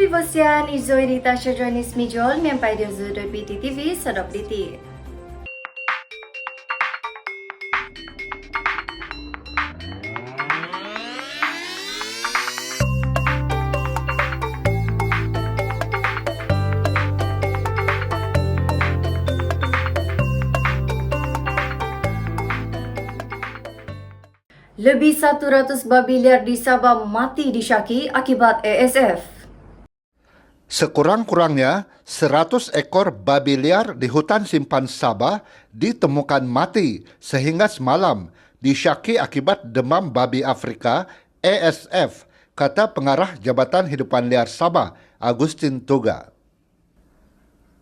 Bivosian, Izoi Rita Syajonis Mijol, Mempai Diozu BTTV, Sadop DT. Lebih 100 babi liar di Sabah mati disyaki akibat ASF. Sekurang-kurangnya 100 ekor babi liar di hutan simpan Sabah ditemukan mati sehingga semalam disyaki akibat demam babi Afrika ASF, kata pengarah Jabatan Hidupan Liar Sabah, Agustin Toga.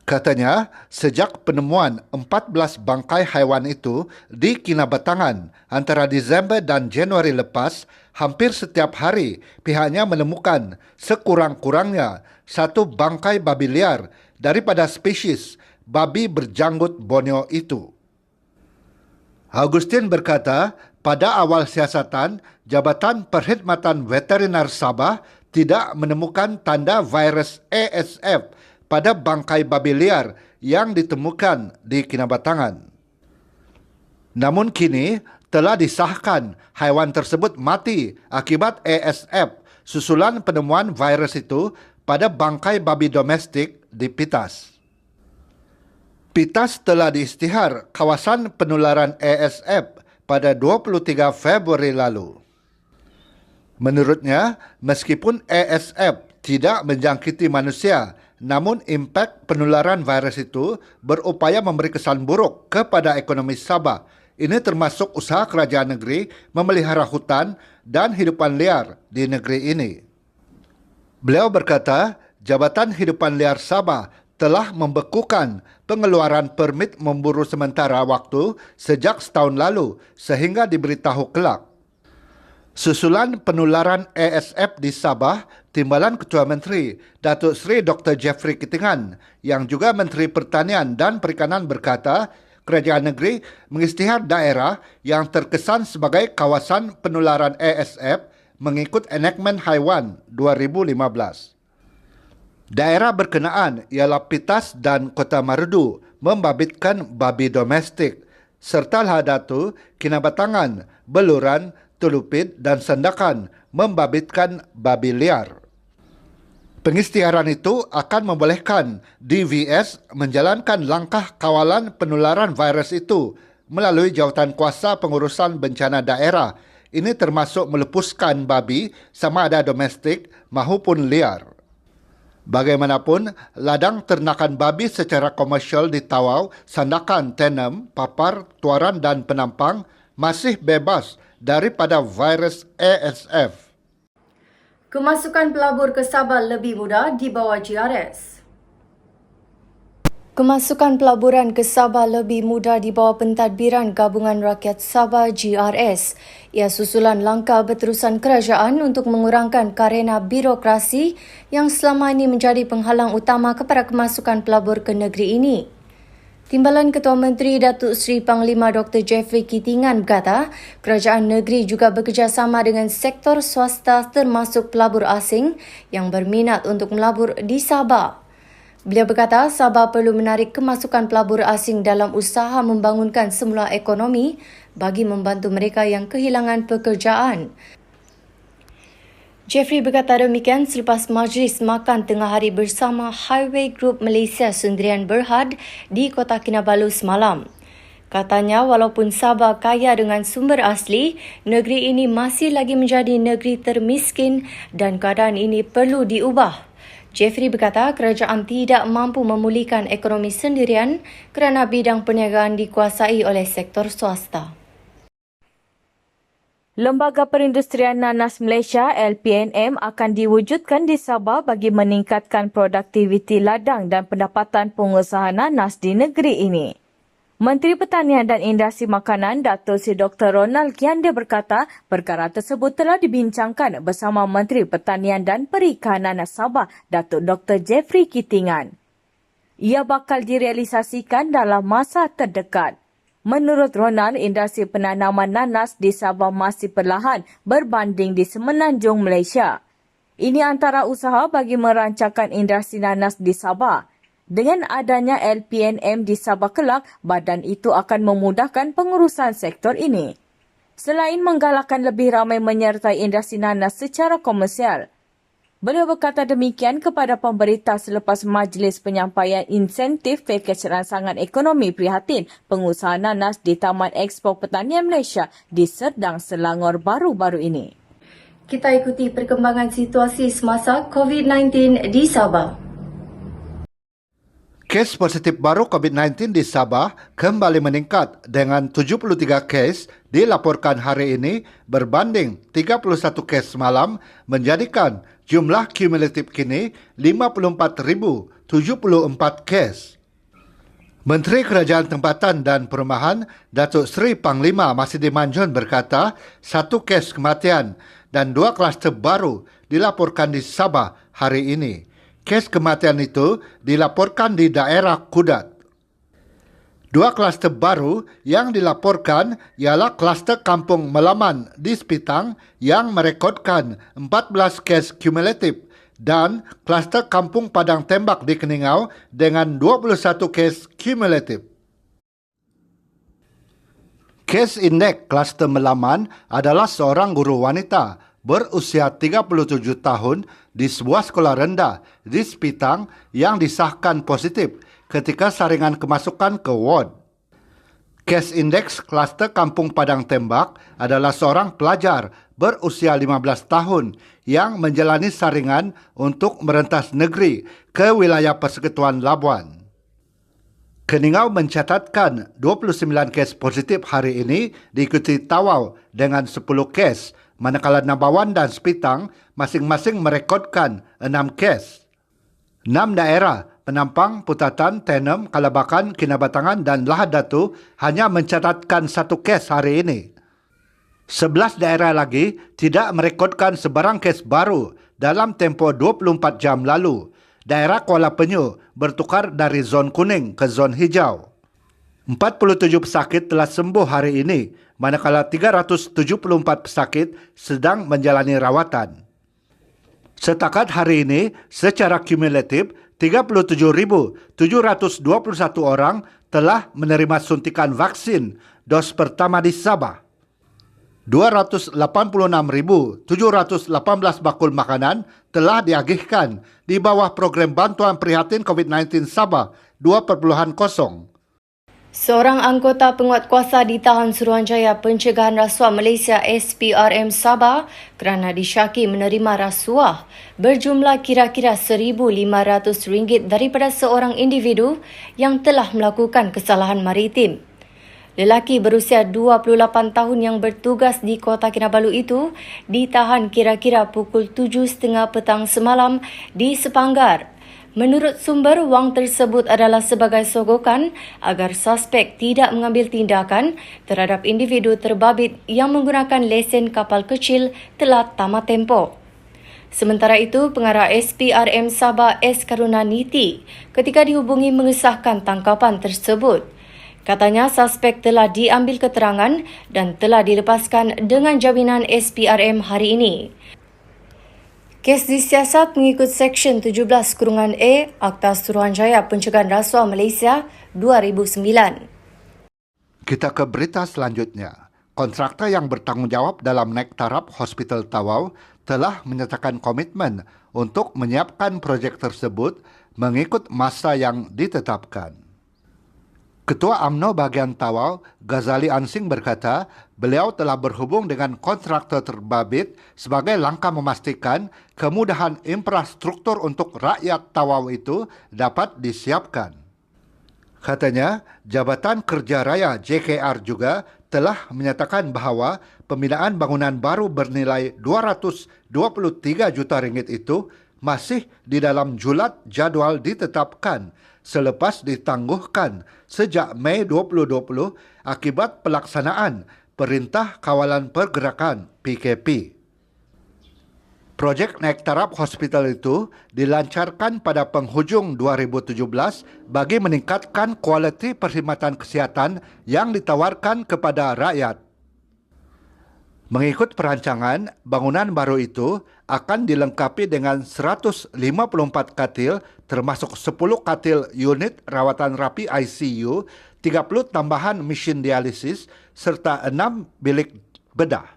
Katanya, sejak penemuan 14 bangkai haiwan itu di Kinabatangan antara Disember dan Januari lepas, hampir setiap hari pihaknya menemukan sekurang-kurangnya satu bangkai babi liar daripada spesies babi berjanggut Borneo itu. Agustin berkata, pada awal siasatan, Jabatan Perkhidmatan Veteriner Sabah tidak menemukan tanda virus ASF pada bangkai babi liar yang ditemukan di Kinabatangan. Namun kini telah disahkan haiwan tersebut mati akibat ASF susulan penemuan virus itu pada bangkai babi domestik di Pitas. Pitas telah diisytihar kawasan penularan ASF pada 23 Februari lalu. Menurutnya, meskipun ASF tidak menjangkiti manusia, namun impak penularan virus itu berupaya memberi kesan buruk kepada ekonomi Sabah. Ini termasuk usaha kerajaan negeri memelihara hutan dan hidupan liar di negeri ini. Beliau berkata, Jabatan Hidupan Liar Sabah telah membekukan pengeluaran permit memburu sementara waktu sejak setahun lalu sehingga diberitahu kelak. Susulan penularan ASF di Sabah, Timbalan Ketua Menteri Datuk Seri Dr. Jeffrey Kitingan yang juga Menteri Pertanian dan Perikanan berkata, kerajaan negeri mengisytihar daerah yang terkesan sebagai kawasan penularan ASF mengikut Enactment Haiwan 2015. Daerah berkenaan ialah Pitas dan Kota Marudu membabitkan babi domestik serta Lahadatu, Kinabatangan, Beluran, Tulupit dan Sandakan membabitkan babi liar. Pengisytiharan itu akan membolehkan DVS menjalankan langkah kawalan penularan virus itu melalui Jawatan Kuasa Pengurusan Bencana Daerah. Ini termasuk melepuskan babi sama ada domestik maupun liar. Bagaimanapun, ladang ternakan babi secara komersial di Tawau, Sandakan, Tenem, Papar, Tuaran dan Penampang masih bebas daripada virus ASF. Kemasukan pelabur ke Sabah lebih mudah di bawah GRS. Kemasukan pelaburan ke Sabah lebih mudah di bawah pentadbiran Gabungan Rakyat Sabah GRS. Ia susulan langkah berterusan kerajaan untuk mengurangkan karena birokrasi yang selama ini menjadi penghalang utama kepada kemasukan pelabur ke negeri ini. Timbalan Ketua Menteri Datuk Seri Panglima Dr. Jeffrey Kitingan berkata, kerajaan negeri juga bekerjasama dengan sektor swasta termasuk pelabur asing yang berminat untuk melabur di Sabah. Beliau berkata, Sabah perlu menarik kemasukan pelabur asing dalam usaha membangunkan semula ekonomi bagi membantu mereka yang kehilangan pekerjaan. Jeffrey berkata demikian selepas majlis makan tengah hari bersama Highway Group Malaysia Sendirian Berhad di Kota Kinabalu semalam. Katanya, walaupun Sabah kaya dengan sumber asli, negeri ini masih lagi menjadi negeri termiskin dan keadaan ini perlu diubah. Jeffrey berkata kerajaan tidak mampu memulihkan ekonomi sendirian kerana bidang perniagaan dikuasai oleh sektor swasta. Lembaga Perindustrian Nanas Malaysia LPNM akan diwujudkan di Sabah bagi meningkatkan produktiviti ladang dan pendapatan pengusaha nanas di negeri ini. Menteri Pertanian dan Industri Makanan Datuk Seri Dr. Ronald Kianda berkata perkara tersebut telah dibincangkan bersama Menteri Pertanian dan Perikanan Sabah Datuk Dr. Jeffrey Kitingan. Ia bakal direalisasikan dalam masa terdekat. Menurut Ronald, industri penanaman nanas di Sabah masih perlahan berbanding di semenanjung Malaysia. Ini antara usaha bagi merancangkan industri nanas di Sabah. Dengan adanya LPNM di Sabah kelak, badan itu akan memudahkan pengurusan sektor ini. Selain menggalakkan lebih ramai menyertai industri nanas secara komersial, beliau berkata demikian kepada pemberita selepas majlis penyampaian insentif pakej rangsangan ekonomi prihatin pengusaha nanas di Taman Expo Pertanian Malaysia di Serdang, Selangor baru-baru ini. Kita ikuti perkembangan situasi semasa COVID-19 di Sabah. Kes positif baru COVID-19 di Sabah kembali meningkat dengan 73 kes dilaporkan hari ini berbanding 31 kes semalam, menjadikan jumlah kumulatif kini 54,074 kes. Menteri Kerajaan Tempatan dan Perumahan Datuk Seri Panglima Masidi Manjun berkata 1 kes kematian dan 2 kluster baru dilaporkan di Sabah hari ini. Kes kematian itu dilaporkan di daerah Kudat. 2 kluster baru yang dilaporkan ialah kluster Kampung Melaman di Sepitang yang merekodkan 14 kes kumulatif dan kluster Kampung Padang Tembak di Keningau dengan 21 kes kumulatif. Kes indeks kluster Melaman adalah seorang guru wanita berusia 37 tahun di sebuah sekolah rendah di Sepitang yang disahkan positif ketika saringan kemasukan ke ward. Kes indeks kluster Kampung Padang Tembak adalah seorang pelajar berusia 15 tahun yang menjalani saringan untuk merentas negeri ke wilayah Persekutuan Labuan. Keningau mencatatkan 29 kes positif hari ini diikuti Tawau dengan 10 kes, manakala Nabawan dan Sepitang masing-masing merekodkan 6 kes. 6 daerah Penampang, Putatan, Tenem, Kalabakan, Kinabatangan dan Lahad Datu hanya mencatatkan 1 kes hari ini. 11 daerah lagi tidak merekodkan sebarang kes baru dalam tempoh 24 jam lalu. Daerah Kuala Penyu bertukar dari zon kuning ke zon hijau. 47 pesakit telah sembuh hari ini, manakala 374 pesakit sedang menjalani rawatan. Setakat hari ini, secara kumulatif, 37,721 orang telah menerima suntikan vaksin dos pertama di Sabah. 286,718 bakul makanan telah diagihkan di bawah program bantuan prihatin COVID-19 Sabah 2.0. Seorang anggota penguatkuasa ditahan Suruhanjaya Pencegahan Rasuah Malaysia SPRM Sabah kerana disyaki menerima rasuah berjumlah kira-kira RM1,500 daripada seorang individu yang telah melakukan kesalahan maritim. Lelaki berusia 28 tahun yang bertugas di Kota Kinabalu itu ditahan kira-kira pukul 7.30 petang semalam di Sepanggar. Menurut sumber, wang tersebut adalah sebagai sogokan agar suspek tidak mengambil tindakan terhadap individu terbabit yang menggunakan lesen kapal kecil telah tamat tempoh. Sementara itu, pengarah SPRM Sabah S. Karunaniti ketika dihubungi mengesahkan tangkapan tersebut. Katanya suspek telah diambil keterangan dan telah dilepaskan dengan jaminan SPRM hari ini. Kes disiasat mengikut Seksyen 17-A Akta Suruhanjaya Pencegahan Rasuah Malaysia 2009. Kita ke berita selanjutnya. Kontraktor yang bertanggungjawab dalam naik taraf Hospital Tawau telah menyatakan komitmen untuk menyiapkan projek tersebut mengikut masa yang ditetapkan. Ketua UMNO bahagian Tawau, Ghazali Ansing berkata, beliau telah berhubung dengan kontraktor terbabit sebagai langkah memastikan kemudahan infrastruktur untuk rakyat Tawau itu dapat disiapkan. Katanya, Jabatan Kerja Raya JKR juga telah menyatakan bahawa pembinaan bangunan baru bernilai RM223 juta itu masih di dalam julat jadual ditetapkan selepas ditangguhkan sejak Mei 2020 akibat pelaksanaan Perintah Kawalan Pergerakan PKP. Projek naik taraf hospital itu dilancarkan pada penghujung 2017 bagi meningkatkan kualiti perkhidmatan kesihatan yang ditawarkan kepada rakyat. Mengikut perancangan, bangunan baru itu akan dilengkapi dengan 154 katil termasuk 10 katil unit rawatan rapi ICU, 30 tambahan mesin dialisis serta 6 bilik bedah.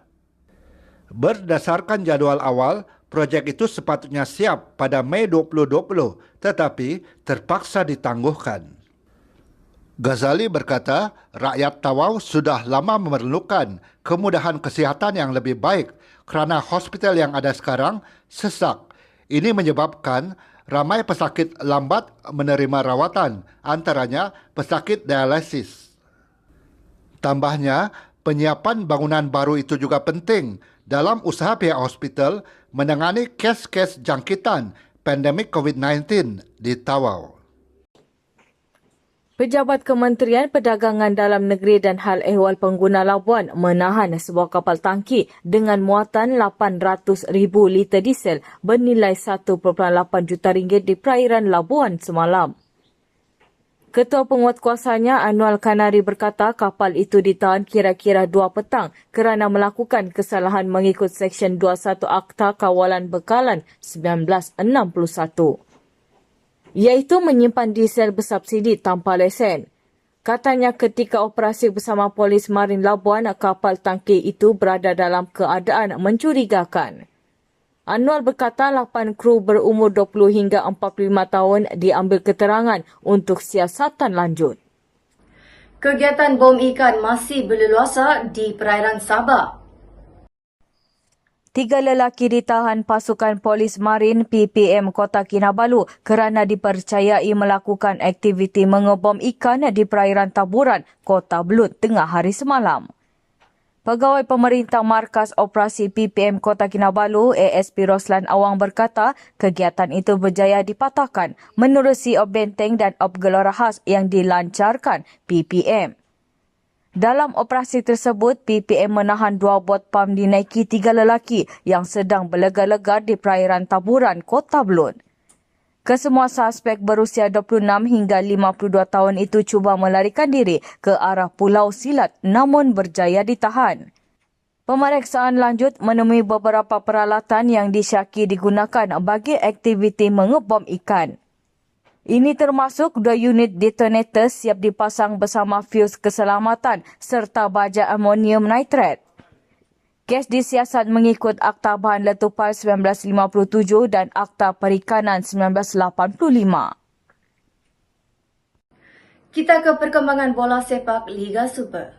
Berdasarkan jadual awal, projek itu sepatutnya siap pada Mei 2020 tetapi terpaksa ditangguhkan. Ghazali berkata, rakyat Tawau sudah lama memerlukan kemudahan kesihatan yang lebih baik kerana hospital yang ada sekarang sesak. Ini menyebabkan ramai pesakit lambat menerima rawatan, antaranya pesakit dialisis. Tambahnya, penyiapan bangunan baru itu juga penting dalam usaha pihak hospital menangani kes-kes jangkitan pandemik COVID-19 di Tawau. Pejabat Kementerian Perdagangan Dalam Negeri dan Hal Ehwal Pengguna Labuan menahan sebuah kapal tangki dengan muatan 800,000 liter diesel bernilai 1.8 juta ringgit di perairan Labuan semalam. Ketua Penguatkuasanya Anwar Kanari berkata kapal itu ditahan kira-kira 2 petang kerana melakukan kesalahan mengikut Seksyen 21 Akta Kawalan Bekalan 1961. Iaitu menyimpan diesel bersubsidi tanpa lesen. Katanya ketika operasi bersama Polis Marin Labuan, kapal tangki itu berada dalam keadaan mencurigakan. Anwar berkata 8 kru berumur 20 hingga 45 tahun diambil keterangan untuk siasatan lanjut. Kegiatan bom ikan masih berleluasa di perairan Sabah. 3 lelaki ditahan pasukan polis marin PPM Kota Kinabalu kerana dipercayai melakukan aktiviti mengebom ikan di perairan Taburan, Kota Belud tengah hari semalam. Pegawai Pemerintah Markas Operasi PPM Kota Kinabalu, ASP Roslan Awang berkata, kegiatan itu berjaya dipatahkan menerusi benteng dan gelora khas yang dilancarkan PPM. Dalam operasi tersebut, PPM menahan 2 bot pam dinaiki 3 lelaki yang sedang berlega-lega di perairan Taburan, Kota Belud. Kesemua suspek berusia 26 hingga 52 tahun itu cuba melarikan diri ke arah Pulau Silat namun berjaya ditahan. Pemeriksaan lanjut menemui beberapa peralatan yang disyaki digunakan bagi aktiviti mengebom ikan. Ini termasuk 2 unit detonator siap dipasang bersama fuse keselamatan serta baja amonium nitrat. Kes disiasat mengikut Akta Bahan Letupan 1957 dan Akta Perikanan 1985. Kita ke perkembangan bola sepak Liga Super.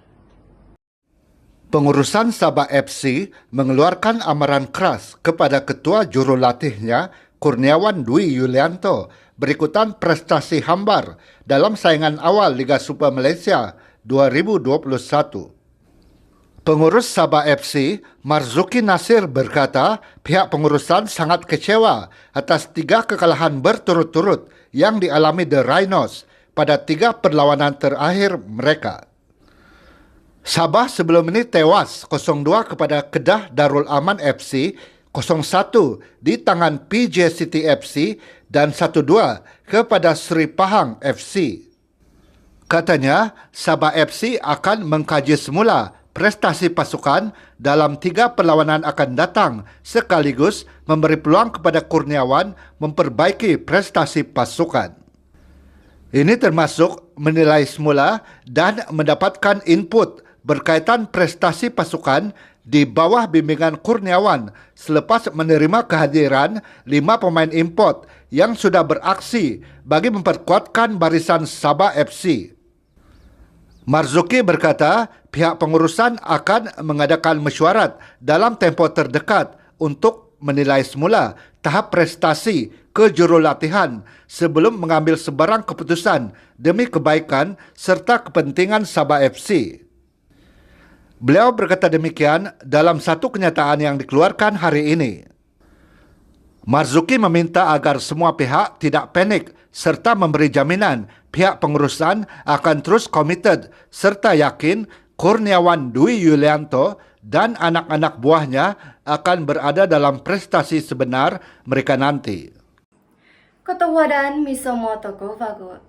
Pengurusan Sabah FC mengeluarkan amaran keras kepada ketua jurulatihnya Kurniawan Dwi Yulianto berikutan prestasi hambar dalam saingan awal Liga Super Malaysia 2021. Pengurus Sabah FC, Marzuki Nasir berkata pihak pengurusan sangat kecewa atas 3 kekalahan berturut-turut yang dialami The Rhinos pada 3 perlawanan terakhir mereka. Sabah sebelum ini tewas 0-2 kepada Kedah Darul Aman FC, 0-1 di tangan PJ City FC dan 1-2 kepada Seri Pahang FC. Katanya, Sabah FC akan mengkaji semula prestasi pasukan dalam 3 perlawanan akan datang sekaligus memberi peluang kepada Kurniawan memperbaiki prestasi pasukan. Ini termasuk menilai semula dan mendapatkan input berkaitan prestasi pasukan di bawah bimbingan Kurniawan selepas menerima kehadiran 5 pemain import yang sudah beraksi bagi memperkuatkan barisan Sabah FC. Marzuki berkata pihak pengurusan akan mengadakan mesyuarat dalam tempoh terdekat untuk menilai semula tahap prestasi kejurulatihan sebelum mengambil sebarang keputusan demi kebaikan serta kepentingan Sabah FC. Beliau berkata demikian dalam satu kenyataan yang dikeluarkan hari ini. Marzuki meminta agar semua pihak tidak panik serta memberi jaminan pihak pengurusan akan terus komited serta yakin Kurniawan Dwi Yulianto dan anak-anak buahnya akan berada dalam prestasi sebenar mereka nanti. Ketua dan Misomo Toko Vagot.